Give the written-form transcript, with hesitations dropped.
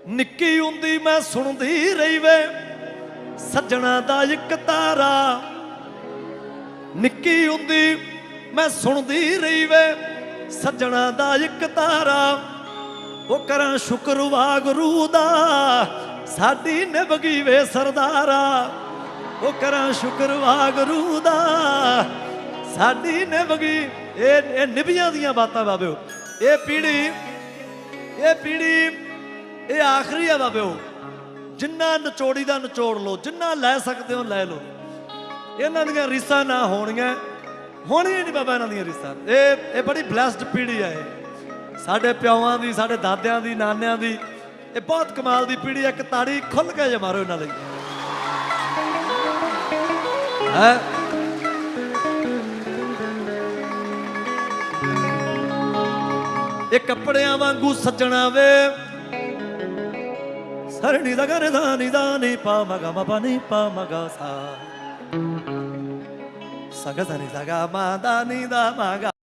निक्की हुंदी मैं सुनदी रही वे सज्जणा दा इक तारा। निक्की हुंदी मैं सुनदी रही वे सज्जणा दा इक तारा। वो करां शुक्र वागुरू दा साडी निभ गई वे सरदारा। वो करां शुक्र वागुरू दा साडी निभ गई। ये निभियां दियां बातां बाबे। ये पीढ़ी ये आखिरी है बाबे। जिन्ना नचोड़ी दा नचोड़ लो, जिन्ना लै सकते हो लै लो। इन्हां दियां रीसां ना होणियां नहीं बाबा, इन्हां दियां रीसां। ये बड़ी ब्लैसड पीढ़ी है। साडे प्योआं दी, साडे दादियां दी, नानियां दी, ये बहुत कमाल दी पीढ़ी है। एक ताड़ी खुल के जे मारो इन्हां लई। ये कपड़ियां वांगू सज्जणा वे सरणी दा गा नी दा नी पा मगा मा पा नी पा मगा सा सा गा सा नी दा गा मा दा नी दा मा गा।